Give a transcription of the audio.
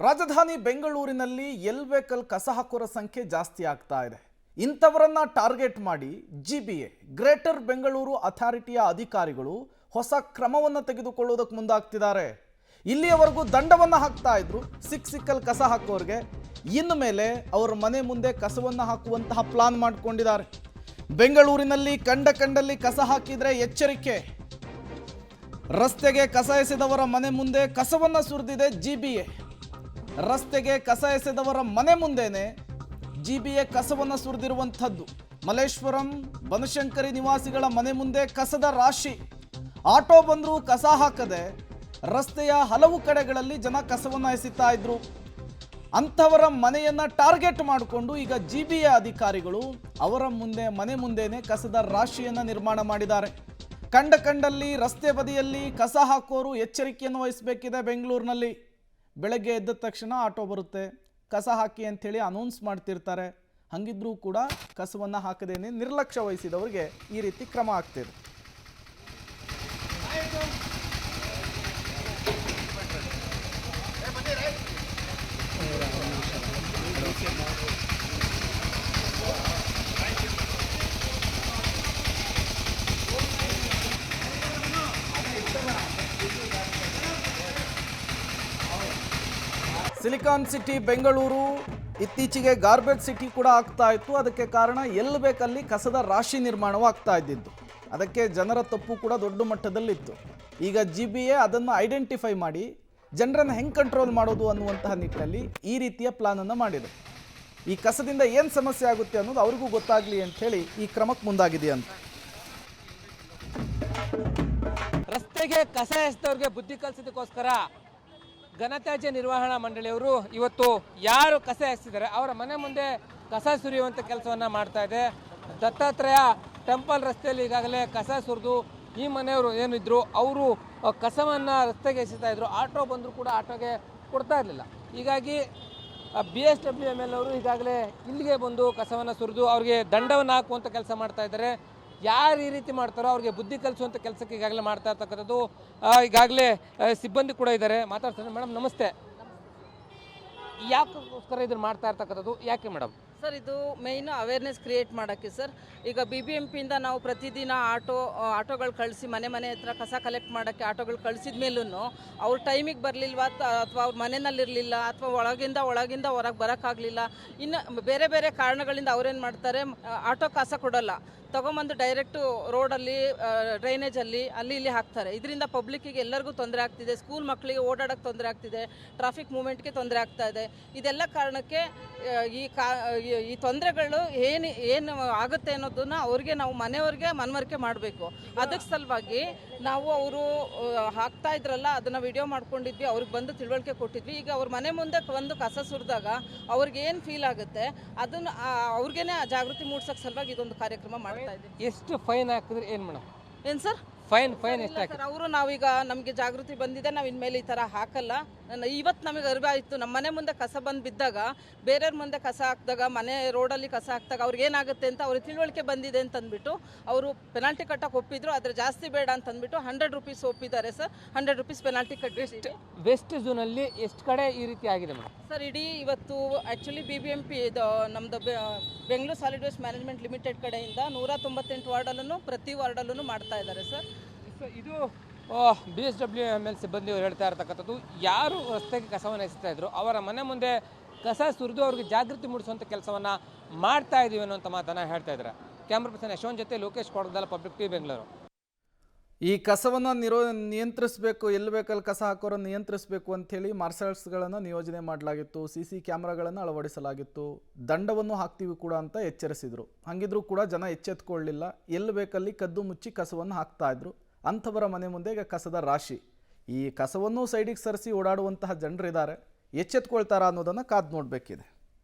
ರಾಜಧಾನಿ ಬೆಂಗಳೂರಿನಲ್ಲಿ ಎಲ್ಬೇಕಲ್ ಕಸ ಹಾಕೋರ ಸಂಖ್ಯೆ ಜಾಸ್ತಿ ಆಗ್ತಾ ಇದೆ. ಇಂಥವರನ್ನ ಟಾರ್ಗೆಟ್ ಮಾಡಿ ಜಿಬಿಎ ಗ್ರೇಟರ್ ಬೆಂಗಳೂರು ಅಥಾರಿಟಿಯ ಅಧಿಕಾರಿಗಳು ಹೊಸ ಕ್ರಮವನ್ನು ತೆಗೆದುಕೊಳ್ಳುವುದಕ್ಕೆ ಮುಂದಾಗ್ತಿದ್ದಾರೆ. ಇಲ್ಲಿಯವರೆಗೂ ದಂಡವನ್ನು ಹಾಕ್ತಾ ಇದ್ರು ಸಿಕ್ಕಲ್ ಕಸ ಹಾಕೋರಿಗೆ. ಇನ್ನು ಮೇಲೆ ಅವರ ಮನೆ ಮುಂದೆ ಕಸವನ್ನು ಹಾಕುವಂತಹ ಪ್ಲಾನ್ ಮಾಡಿಕೊಂಡಿದ್ದಾರೆ. ಬೆಂಗಳೂರಿನಲ್ಲಿ ಕಂಡಲ್ಲಿ ಕಸ ಹಾಕಿದ್ರೆ ಎಚ್ಚರಿಕೆ. ರಸ್ತೆಗೆ ಕಸ ಎಸೆದವರ ಮನೆ ಮುಂದೆ ಕಸವನ್ನು ಸುರಿದಿದೆ ಜಿಬಿಎ. ರಸ್ತೆಗೆ ಕಸ ಎಸೆದವರ ಮನೆ ಮುಂದೆನೆ ಜಿಬಿಎ ಕಸವನ್ನು ಸುರಿದಿರುವಂಥದ್ದು. ಮಲ್ಲೇಶ್ವರಂ ಬನಶಂಕರಿ ನಿವಾಸಿಗಳ ಮನೆ ಮುಂದೆ ಕಸದ ರಾಶಿ. ಆಟೋ ಬಂದರೂ ಕಸ ಹಾಕದೆ ರಸ್ತೆಯ ಹಲವು ಕಡೆಗಳಲ್ಲಿ ಜನ ಕಸವನ್ನು ಎಸಿತಾ ಇದ್ರು. ಅಂಥವರ ಮನೆಯನ್ನ ಟಾರ್ಗೆಟ್ ಮಾಡಿಕೊಂಡು ಈಗ ಜಿಬಿಎ ಅಧಿಕಾರಿಗಳು ಅವರ ಮುಂದೆ ಮನೆ ಮುಂದೆನೆ ಕಸದ ರಾಶಿಯನ್ನು ನಿರ್ಮಾಣ ಮಾಡಿದ್ದಾರೆ. ಕಂಡಲ್ಲಿ ರಸ್ತೆ ಬದಿಯಲ್ಲಿ ಕಸ ಹಾಕೋರು ಎಚ್ಚರಿಕೆಯನ್ನು ವಹಿಸಬೇಕಿದೆ. ಬೆಂಗಳೂರಿನಲ್ಲಿ ಬೆಳಗ್ಗೆ ಎದ್ದ ತಕ್ಷಣ ಆಟೋ ಬರುತ್ತೆ, ಕಸ ಹಾಕಿ ಅಂಥೇಳಿ ಅನೌನ್ಸ್ ಮಾಡ್ತಿರ್ತಾರೆ. ಹಂಗಿದ್ರೂ ಕೂಡ ಕಸವನ್ನು ಹಾಕದೇನೆ ನಿರ್ಲಕ್ಷ್ಯ ವಹಿಸಿದವರಿಗೆ ಈ ರೀತಿ ಕ್ರಮ ಆಗ್ತಿದೆ. ಸಿಲಿಕಾನ್ ಸಿಟಿ ಬೆಂಗಳೂರು ಇತ್ತೀಚೆಗೆ ಗಾರ್ಬೇಜ್ ಸಿಟಿ ಕೂಡ ಆಗ್ತಾ ಇತ್ತು. ಅದಕ್ಕೆ ಕಾರಣ ಎಲ್ಲಿ ಬೇಕಲ್ಲಿ ಕಸದ ರಾಶಿ ನಿರ್ಮಾಣವಾಗ್ತಾ ಇದ್ದಿದ್ದು. ಅದಕ್ಕೆ ಜನರ ತಪ್ಪು ಕೂಡ ದೊಡ್ಡ ಮಟ್ಟದಲ್ಲಿತ್ತು. ಈಗ ಜಿಬಿಎ ಅದನ್ನು ಐಡೆಂಟಿಫೈ ಮಾಡಿ ಜನರನ್ನು ಹೆಂಗೆ ಕಂಟ್ರೋಲ್ ಮಾಡೋದು ಅನ್ನುವಂತಹ ನಿಟ್ಟಿನಲ್ಲಿ ಈ ರೀತಿಯ ಪ್ಲಾನನ್ನು ಮಾಡಿದೆ. ಈ ಕಸದಿಂದ ಏನು ಸಮಸ್ಯೆ ಆಗುತ್ತೆ ಅನ್ನೋದು ಅವ್ರಿಗೂ ಗೊತ್ತಾಗಲಿ ಅಂಥೇಳಿ ಈ ಕ್ರಮಕ್ಕೆ ಮುಂದಾಗಿದೆ ಅಂತ. ರಸ್ತೆಗೆ ಕಸ ಎಸೆದವ್ರಿಗೆ ಬುದ್ಧಿ ಕಲಿಸೋದಕ್ಕೋಸ್ಕರ ಘನತ್ಯಾಜ್ಯ ನಿರ್ವಹಣಾ ಮಂಡಳಿಯವರು ಇವತ್ತು ಯಾರು ಕಸ ಎಸೆದಿದ್ದಾರೆ ಅವರ ಮನೆ ಮುಂದೆ ಕಸ ಸುರಿಯುವಂಥ ಕೆಲಸವನ್ನು ಮಾಡ್ತಾ ಇದೆ. ದತ್ತಾತ್ರೇಯ ಟೆಂಪಲ್ ರಸ್ತೆಯಲ್ಲಿ ಈಗಾಗಲೇ ಕಸ ಸುರಿದು ಈ ಮನೆಯವರು ಏನಿದ್ರು ಅವರು ಕಸವನ್ನು ರಸ್ತೆಗೆ ಎಸೆತಾ ಇದ್ರು. ಆಟೋ ಬಂದರೂ ಕೂಡ ಆಟೋಗೆ ಕೊಡ್ತಾ ಇರಲಿಲ್ಲ. ಹೀಗಾಗಿ BSWML ಅವರು ಈಗಾಗಲೇ ಇಲ್ಲಿಗೆ ಬಂದು ಕಸವನ್ನು ಸುರಿದು ಅವ್ರಿಗೆ ದಂಡವನ್ನು ಹಾಕುವಂಥ ಕೆಲಸ ಮಾಡ್ತಾ ಇದ್ದಾರೆ. ಯಾರು ಈ ರೀತಿ ಮಾಡ್ತಾರೋ ಅವ್ರಿಗೆ ಬುದ್ಧಿ ಕಲಿಸುವಂಥ ಕೆಲಸಕ್ಕೆ ಈಗಾಗಲೇ ಮಾಡ್ತಾ ಇರ್ತಕ್ಕಂಥದ್ದು. ಈಗಾಗಲೇ ಸಿಬ್ಬಂದಿ ಕೂಡ ಇದ್ದಾರೆ, ಮಾತಾಡ್ತಾರೆ. ಮೇಡಮ್ ನಮಸ್ತೆ. ಯಾಕೋಸ್ಕರ ಇದನ್ನು ಮಾಡ್ತಾ ಇರ್ತಕ್ಕಂಥದ್ದು, ಯಾಕೆ ಮೇಡಮ್? ಸರ್, ಇದು ಮೇಯ್ನು ಅವೇರ್ನೆಸ್ ಕ್ರಿಯೇಟ್ ಮಾಡೋಕ್ಕೆ ಸರ್. ಈಗ BBMPಯಿಂದ ನಾವು ಪ್ರತಿದಿನ ಆಟೋಗಳು ಕಳಿಸಿ ಮನೆ ಹತ್ರ ಕಸ ಕಲೆಕ್ಟ್ ಮಾಡೋಕ್ಕೆ ಆಟೋಗಳು ಕಳಿಸಿದ ಮೇಲೂ ಅವ್ರ ಟೈಮಿಗೆ ಬರಲಿಲ್ವಾ ಅಥವಾ ಅವ್ರ ಮನೆಯಲ್ಲಿರಲಿಲ್ಲ ಅಥವಾ ಒಳಗಿಂದ ಹೊರಗೆ ಬರೋಕ್ಕಾಗಲಿಲ್ಲ, ಇನ್ನು ಬೇರೆ ಕಾರಣಗಳಿಂದ ಅವ್ರೇನು ಮಾಡ್ತಾರೆ, ಆಟೋ ಕಸ ಕೊಡೋಲ್ಲ, ತೊಗೊಂಬಂದು ಡೈರೆಕ್ಟು ರೋಡಲ್ಲಿ ಡ್ರೈನೇಜಲ್ಲಿ ಇಲ್ಲಿ ಹಾಕ್ತಾರೆ. ಇದರಿಂದ ಪಬ್ಲಿಕ್ಕಿಗೆ ಎಲ್ಲರಿಗೂ ತೊಂದರೆ ಆಗ್ತಿದೆ. ಸ್ಕೂಲ್ ಮಕ್ಕಳಿಗೆ ಓಡಾಡೋಕ್ಕೆ ತೊಂದರೆ ಆಗ್ತಿದೆ, ಟ್ರಾಫಿಕ್ ಮೂವ್ಮೆಂಟ್ಗೆ ತೊಂದರೆ ಆಗ್ತಾ ಇದೆ. ಇದೆಲ್ಲ ಕಾರಣಕ್ಕೆ ಈ ತೊಂದರೆಗಳು ಏನು ಆಗುತ್ತೆ ಅನ್ನೋದನ್ನ ಅವ್ರಿಗೆ ನಾವು ಮನೆಯವ್ರಿಗೆ ಮನವರಿಕೆ ಮಾಡಬೇಕು. ಅದಕ್ಕೆ ಸಲುವಾಗಿ ನಾವು ಅವರು ಹಾಕ್ತಾ ಇದ್ರಲ್ಲ ಅದನ್ನು ವಿಡಿಯೋ ಮಾಡ್ಕೊಂಡಿದ್ವಿ, ಅವ್ರಿಗೆ ಬಂದು ತಿಳುವಳಿಕೆ ಕೊಟ್ಟಿದ್ವಿ. ಈಗ ಅವ್ರ ಮನೆ ಮುಂದೆ ಒಂದು ಕಸ ಸುರಿದಾಗ ಅವ್ರಿಗೆ ಏನು ಫೀಲ್ ಆಗುತ್ತೆ ಅದನ್ನು ಅವ್ರಿಗೇನೆ ಜಾಗೃತಿ ಮೂಡಿಸೋಕ್ಕೆ ಸಲುವಾಗಿ ಇದೊಂದು ಕಾರ್ಯಕ್ರಮ ಮಾಡ್ತಾ ಇದ್ದೀವಿ. ಎಷ್ಟು ಫೈನ್ ಹಾಕಿದ್ರೆ ಏನು ಮೇಡಮ್? ಏನು ಸರ್? ಫೈನ್ ಎಷ್ಟು ಹಾಕಿ? ಅವರು ನಾವೀಗ ನಮಗೆ ಜಾಗೃತಿ ಬಂದಿದೆ, ನಾವು ಇನ್ಮೇಲೆ ಈ ಥರ ಹಾಕಲ್ಲ. ಇವತ್ತು ನಮಗೆ ಅರಿವಾಯಿತು, ನಮ್ಮ ಮನೆ ಮುಂದೆ ಕಸ ಬಂದು ಬಿದ್ದಾಗ, ಬೇರೆಯವ್ರ ಮುಂದೆ ಕಸ ಹಾಕಿದಾಗ, ಮನೆ ರೋಡಲ್ಲಿ ಕಸ ಹಾಕಿದಾಗ ಅವ್ರಿಗೆ ಏನಾಗುತ್ತೆ ಅಂತ ಅವ್ರಿಗೆ ತಿಳುವಳಿಕೆ ಬಂದಿದೆ ಅಂತಂದ್ಬಿಟ್ಟು ಅವರು ಪೆನಾಲ್ಟಿ ಕಟ್ಟಕ್ಕೆ ಒಪ್ಪಿದ್ರು. ಆದರೆ ಜಾಸ್ತಿ ಬೇಡ ಅಂತಂದ್ಬಿಟ್ಟು 100 ರೂಪೀಸ್ ಒಪ್ಪಿದ್ದಾರೆ ಸರ್. 100 ರೂಪೀಸ್ ಪೆನಾಲ್ಟಿ ಕಟ್ಟಿಸಿ. ವೆಸ್ಟ್ ಝೋನಲ್ಲಿ ಎಷ್ಟು ಕಡೆ ಈ ರೀತಿ ಆಗಿದೆ ಮೇಡಮ್? ಸರ್, ಇಡೀ ಇವತ್ತು ಆ್ಯಕ್ಚುಲಿ BBMP ಇದು ನಮ್ಮದು Bengaluru solid waste management limited ಕಡೆಯಿಂದ 198 ವಾರ್ಡಲ್ಲೂ ಪ್ರತಿ ವಾರ್ಡಲ್ಲೂ ಮಾಡ್ತಾ ಇದ್ದಾರೆ ಸರ್. ಇದು BSWML ಸಿಬ್ಬಂದಿಯವರು ಹೇಳ್ತಾ ಇರ್ತಕ್ಕಂಥದ್ದು. ಯಾರು ರಸ್ತೆಗೆ ಕಸವನ್ನು ಎಸೆತಾ ಇದ್ರು ಅವರ ಮನೆ ಮುಂದೆ ಕಸ ಸುರಿದು ಅವ್ರಿಗೆ ಜಾಗೃತಿ ಮೂಡಿಸುವಂಥ ಕೆಲಸವನ್ನು ಮಾಡ್ತಾ ಇದ್ದೀವಿ ಅನ್ನೋಂಥ ಮಾತನ್ನು ಹೇಳ್ತಾ ಇದ್ದಾರೆ. ಕ್ಯಾಮ್ರಾ ಪರ್ಸನ್ ಯಶವಂತ್ ಜೊತೆ ಲೋಕೇಶ್ ಕೊಡಗದಲ್ಲ, ಪಬ್ಲಿಕ್ TV ಬೆಂಗಳೂರು. ಈ ಕಸವನ್ನು ನಿಯಂತ್ರಿಸಬೇಕು, ಎಲ್ಲಿ ಬೇಕಲ್ಲಿ ಕಸ ಹಾಕೋರನ್ನು ನಿಯಂತ್ರಿಸಬೇಕು ಅಂಥೇಳಿ ಮಾರ್ಷಲ್ಸ್ಗಳನ್ನು ನಿಯೋಜನೆ ಮಾಡಲಾಗಿತ್ತು. CC ಕ್ಯಾಮ್ರಾಗಳನ್ನು ಅಳವಡಿಸಲಾಗಿತ್ತು. ದಂಡವನ್ನು ಹಾಕ್ತೀವಿ ಕೂಡ ಅಂತ ಎಚ್ಚರಿಸಿದರು. ಹಾಗಿದ್ರೂ ಕೂಡ ಜನ ಎಚ್ಚೆತ್ಕೊಳ್ಳಲಿಲ್ಲ. ಎಲ್ಲಿ ಬೇಕಲ್ಲಿ ಕದ್ದು ಮುಚ್ಚಿ ಕಸವನ್ನು ಹಾಕ್ತಾ ಇದ್ರು. ಅಂಥವರ ಮನೆ ಮುಂದೆ ಈಗ ಕಸದ ರಾಶಿ. ಈ ಕಸವನ್ನು ಸೈಡಿಗೆ ಸರಿಸಿ ಓಡಾಡುವಂತಹ ಜನರಿದ್ದಾರೆ. ಎಚ್ಚೆತ್ಕೊಳ್ತಾರಾ ಅನ್ನೋದನ್ನು ಕಾದು ನೋಡಬೇಕಿದೆ.